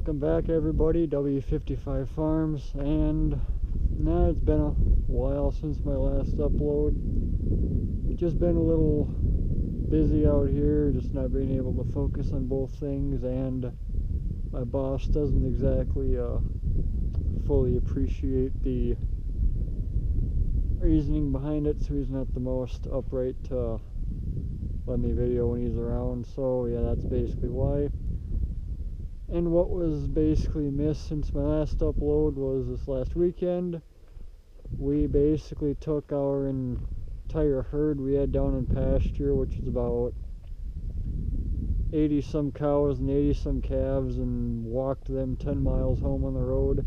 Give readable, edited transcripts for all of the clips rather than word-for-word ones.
Welcome back everybody, W55 Farms, and now it's been a while since my last upload. Just been a little busy out here, just not being able to focus on both things, and my boss doesn't exactly fully appreciate the reasoning behind it, so he's not the most upright to let me video when he's around. So yeah, that's basically why. And what was basically missed since my last upload was this last weekend. We basically took our entire herd we had down in pasture, which is about 80 some cows and 80 some calves, and walked them 10 miles home on the road.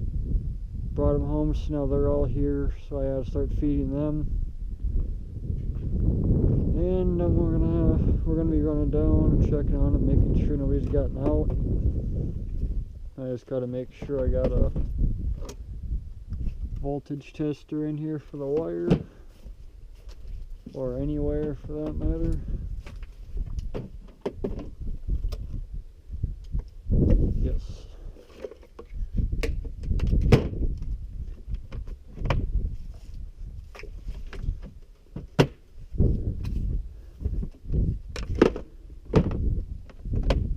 Brought them home, so now they're all here, so I had to start feeding them. And then we're gonna be running down, checking on them, making sure nobody's gotten out. I just gotta make sure I got a voltage tester in here for the wire, or any wire for that matter. Yes.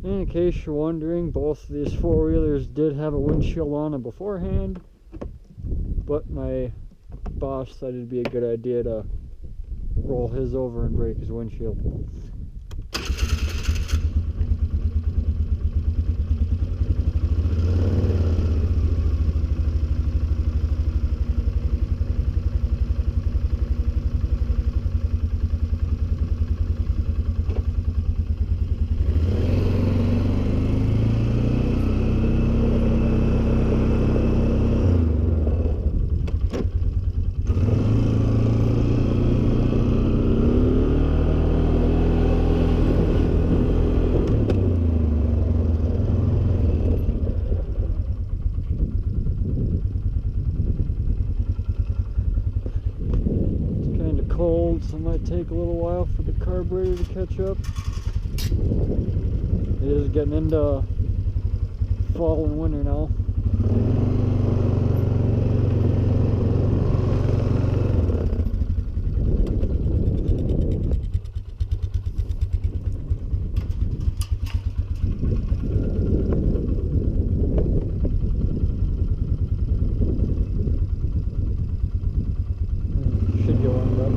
In case you're wondering, both of these four-wheelers did have a windshield on them beforehand, but my boss thought it'd be a good idea to roll his over and break his windshield. Cold, so it might take a little while for the carburetor to catch up. It is getting into fall and winter now. Should go on that.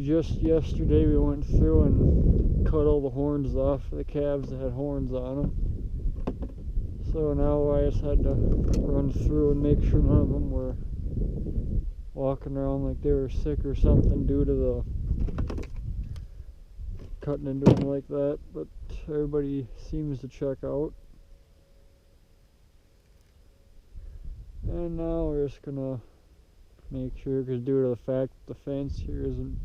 actually just yesterday we went through and cut all the horns off the calves that had horns on them. So now I just had to run through and make sure none of them were walking around like they were sick or something due to the cutting into them like that. But everybody seems to check out. And now we're just gonna make sure, because due to the fact that the fence here isn't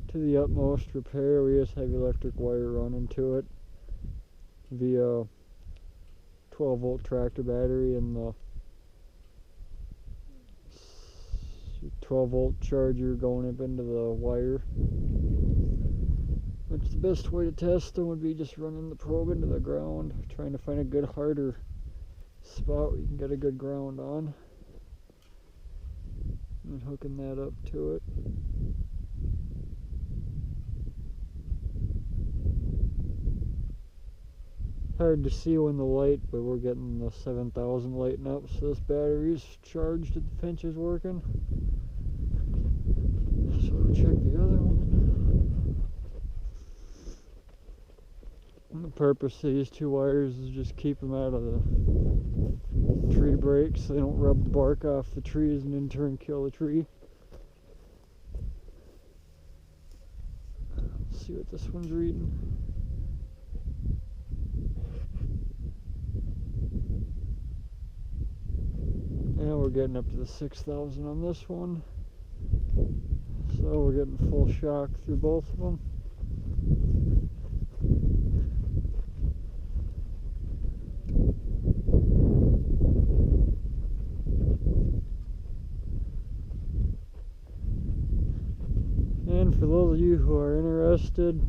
to the utmost repair, we just have electric wire running to it via 12-volt tractor battery and the 12-volt charger going up into the wire. Which the best way to test them would be just running the probe into the ground, trying to find a good harder spot where you can get a good ground on, and hooking that up to it. Hard to see when the light, but we're getting the 7000 lighting up, so this battery's charged and the pinch is working. So we'll check the other one. And the purpose of these two wires is just keep them out of the tree breaks so they don't rub the bark off the trees and in turn kill the tree. Let's see what this one's reading. Yeah, we're getting up to the 6000 on this one. So we're getting full shock through both of them. And for those of you who are interested,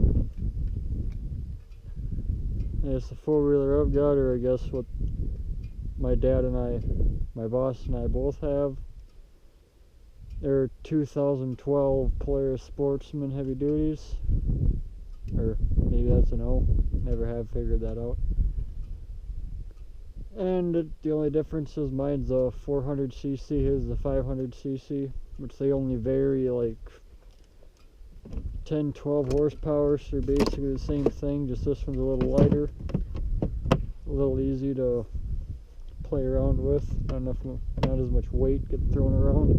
it's the four-wheeler I've got, or I guess what my dad and my boss and I both have. They're 2012 Polaris Sportsman heavy duties, or maybe that's an O. Never have figured that out. And the only difference is mine's a 400cc, his is a 500cc, which they only vary like 10-12 horsepower, so they're basically the same thing, just this one's a little lighter, a little easy to play around with, not as much weight getting thrown around.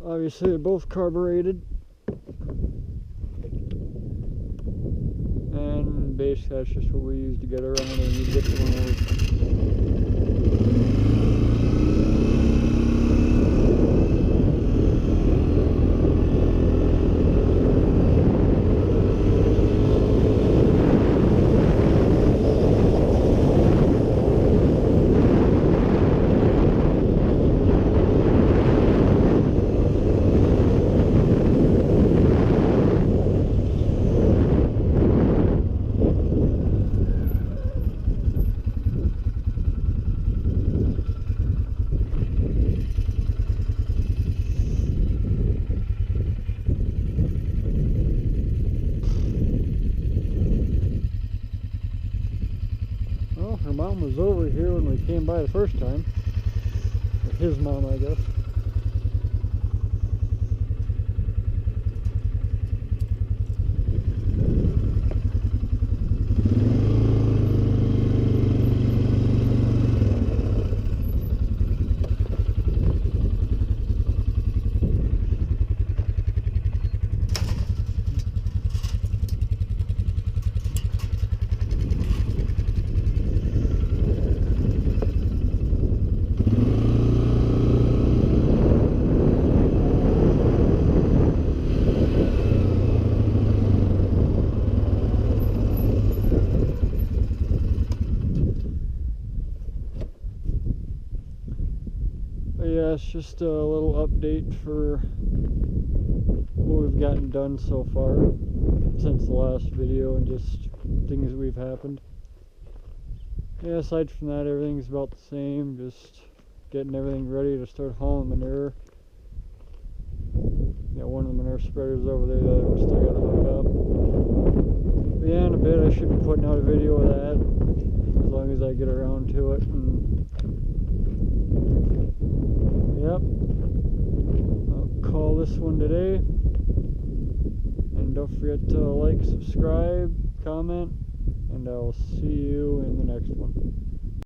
Obviously they're both carbureted, and basically that's just what we use to get around when we need to get to one of those. Her mom was over here when we came by the first time. Or his mom, I guess. Yeah, it's just a little update for what we've gotten done so far since the last video and just things we've happened. Yeah, aside from that, everything's about the same, just getting everything ready to start hauling manure. Got one of the manure spreaders over there, the other one still got to hook up. But yeah, in a bit I should be putting out a video of that, as long as I get around to it. And yep, I'll call this one today. And don't forget to like, subscribe, comment, and I'll see you in the next one.